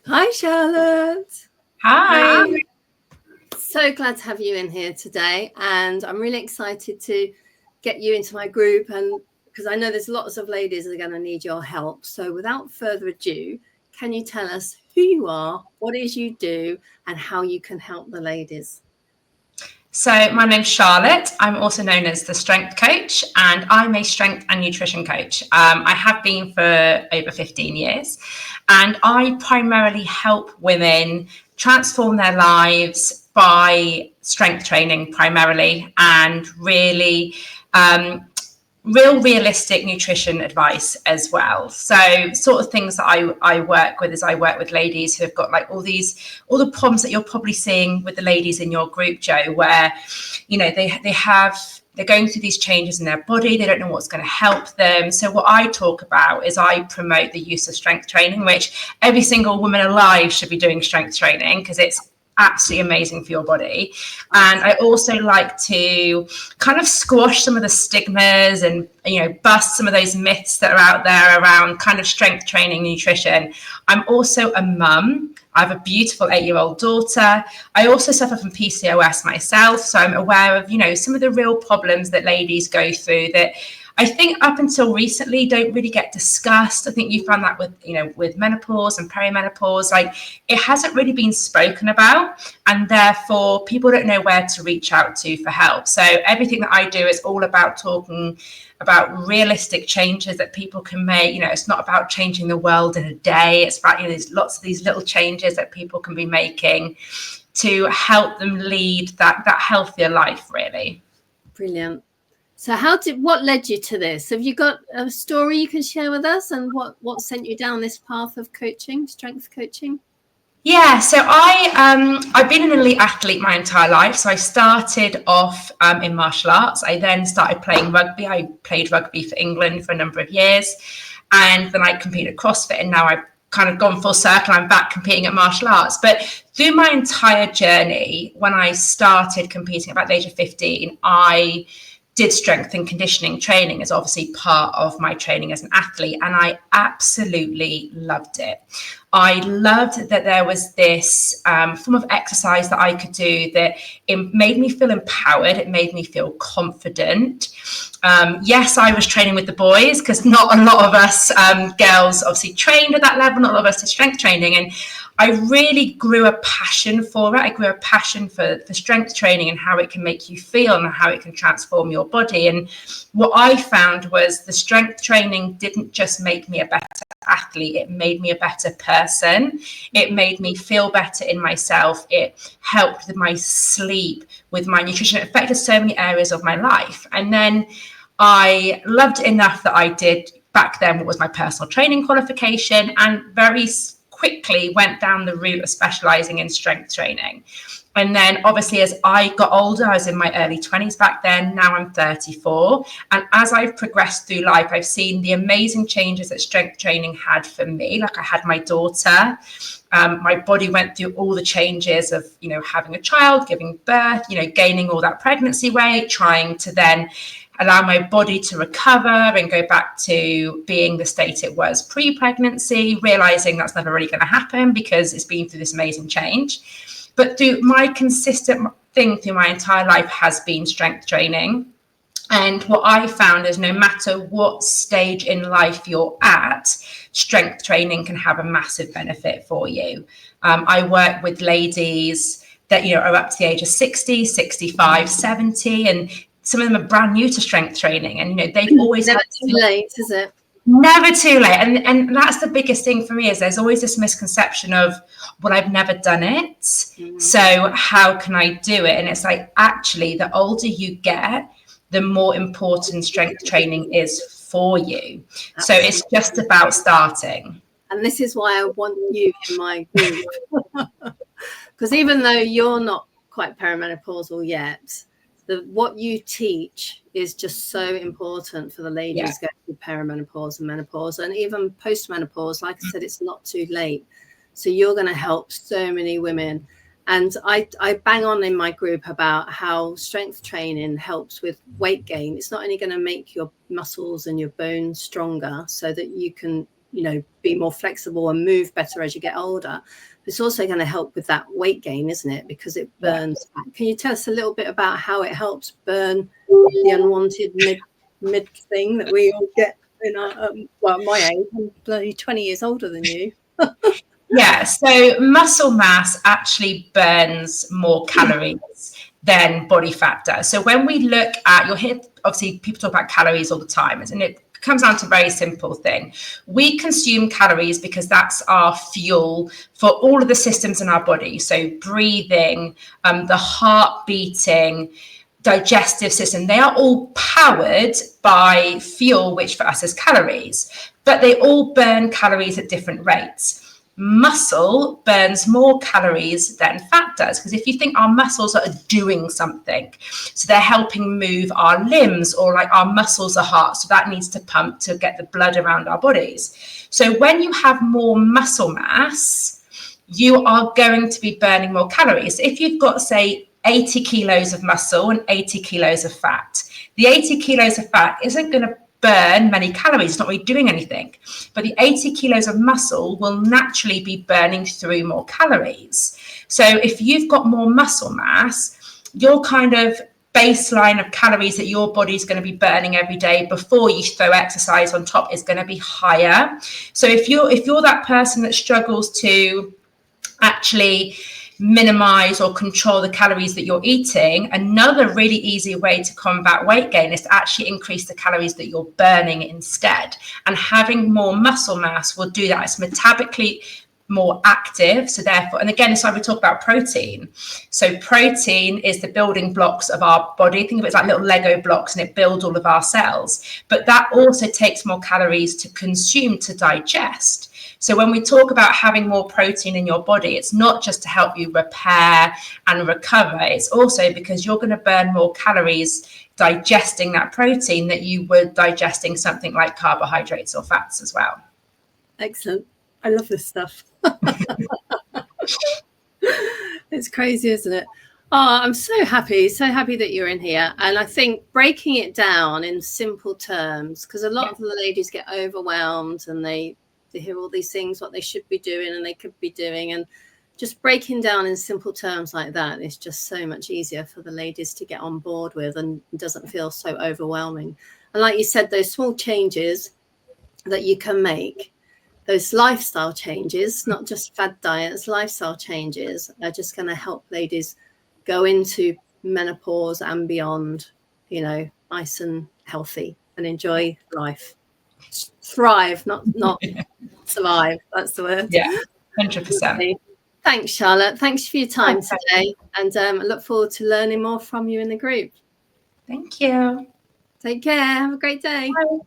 Hi, Charlotte. Hi. So glad to have you in here today. And I'm really excited to get you into my group, and because I know there's lots of ladies that are going to need your help. So without further ado, can you tell us who you are, what it is you do, and how you can help the ladies? So my name's Charlotte. I'm also known as the Strength Coach, and I'm a strength and nutrition coach. I have been for over 15 years, and I primarily help women transform their lives by strength training primarily, and really realistic nutrition advice as well. So sort of things that I work with is I work with ladies who have got like all the problems that you're probably seeing with the ladies in your group, Joe, where, you know, they're going through these changes in their body. They don't know what's going to help them. So what I talk about is I promote the use of strength training, which every single woman alive should be doing strength training because it's absolutely amazing for your body. And I also like to kind of squash some of the stigmas and, you know, bust some of those myths that are out there around kind of strength training, nutrition. I'm also a mum. I have a beautiful 8-year-old daughter. I also suffer from PCOS myself, so I'm aware of, you know, some of the real problems that ladies go through that I think up until recently don't really get discussed. I think you found that with, you know, with menopause and perimenopause, like it hasn't really been spoken about, and therefore people don't know where to reach out to for help. So everything that I do is all about talking about realistic changes that people can make. You know, it's not about changing the world in a day. It's about, you know, there's lots of these little changes that people can be making to help them lead that healthier life, really. Brilliant. So what led you to this? Have you got a story you can share with us, and what sent you down this path of coaching, strength coaching? Yeah, so I've been an elite athlete my entire life. So I started off in martial arts. I then started playing rugby. I played rugby for England for a number of years, and then I competed at CrossFit, and now I've kind of gone full circle. I'm back competing at martial arts. But through my entire journey, when I started competing about the age of 15, I did strength and conditioning training as obviously part of my training as an athlete, and I absolutely loved it. I loved that there was this form of exercise that I could do that it made me feel empowered. It made me feel confident. Yes, I was training with the boys because not a lot of us girls obviously trained at that level. Not a lot of us did strength training, and I really grew a passion for it. I grew a passion for strength training and how it can make you feel and how it can transform your body. And what I found was the strength training didn't just make me a better athlete, it made me a better person. It made me feel better in myself. It helped with my sleep, with my nutrition. It affected so many areas of my life. And then I loved it enough that I did back then what was my personal training qualification, and very quickly went down the route of specializing in strength training. And then obviously as I got older, I was in my early 20s back then, now I'm 34. And as I've progressed through life, I've seen the amazing changes that strength training had for me. Like I had my daughter, my body went through all the changes of, you know, having a child, giving birth, you know, gaining all that pregnancy weight, trying to then allow my body to recover and go back to being the state it was pre-pregnancy, realizing that's never really going to happen because it's been through this amazing change. But through my consistent thing through my entire life has been strength training. And what I found is no matter what stage in life you're at, strength training can have a massive benefit for you. I work with ladies that, you know, are up to the age of 60, 65, 70, and some of them are brand new to strength training. And, you know, they've always never too late, is it? Never too late. And that's the biggest thing for me is there's always this misconception of, well, I've never done it. Mm-hmm. So how can I do it? And it's like, actually, the older you get, the more important strength training is for you. Absolutely. So it's just about starting. And this is why I want you in my group. Because even though you're not quite perimenopausal yet, what you teach is just so important for the ladies going through perimenopause and menopause, and even postmenopause. Like I said, it's not too late. So you're going to help so many women. And I bang on in my group about how strength training helps with weight gain. It's not only going to make your muscles and your bones stronger so that you can be more flexible and move better as you get older. It's also going to help with that weight gain, isn't it? Because it burns fat. Can you tell us a little bit about how it helps burn the unwanted mid thing that we all get in our my age? I'm bloody 20 years older than you. Yeah, so muscle mass actually burns more calories than body fat does. So when we look at, you'll hear, obviously people talk about calories all the time, and it comes down to a very simple thing. We consume calories because that's our fuel for all of the systems in our body. So breathing, the heart beating, digestive system, they are all powered by fuel, which for us is calories, but they all burn calories at different rates. Muscle burns more calories than fat does, because if you think, our muscles are doing something, so they're helping move our limbs, or like our muscles are heart, so that needs to pump to get the blood around our bodies. So when you have more muscle mass, you are going to be burning more calories. If you've got, say, 80 kilos of muscle and 80 kilos of fat, the 80 kilos of fat isn't going to burn many calories, it's not really doing anything. But the 80 kilos of muscle will naturally be burning through more calories. So if you've got more muscle mass, your kind of baseline of calories that your body's going to be burning every day before you throw exercise on top is going to be higher. So if you're that person that struggles to actually minimize or control the calories that you're eating, another really easy way to combat weight gain is to actually increase the calories that you're burning instead. And having more muscle mass will do that. It's metabolically more active, so therefore, and again, it's why we talk about protein. So protein is the building blocks of our body. Think of it as like little Lego blocks, and it builds all of our cells, but that also takes more calories to consume, to digest. So when we talk about having more protein in your body, it's not just to help you repair and recover, it's also because you're going to burn more calories digesting that protein that you would digesting something like carbohydrates or fats as well. Excellent. I love this stuff. It's crazy, isn't it? Oh, I'm so happy that you're in here. And I think breaking it down in simple terms, because a lot of the ladies get overwhelmed and they hear all these things, what they should be doing and they could be doing. And just breaking down in simple terms like that is just so much easier for the ladies to get on board with, and doesn't feel so overwhelming. And like you said, those small changes that you can make, those lifestyle changes, not just fad diets, lifestyle changes, are just going to help ladies go into menopause and beyond, nice and healthy and enjoy life. Thrive, not survive. That's the word. Yeah, 100%. Thanks, Charlotte. Thanks for your time today. And I look forward to learning more from you in the group. Thank you. Take care. Have a great day. Bye.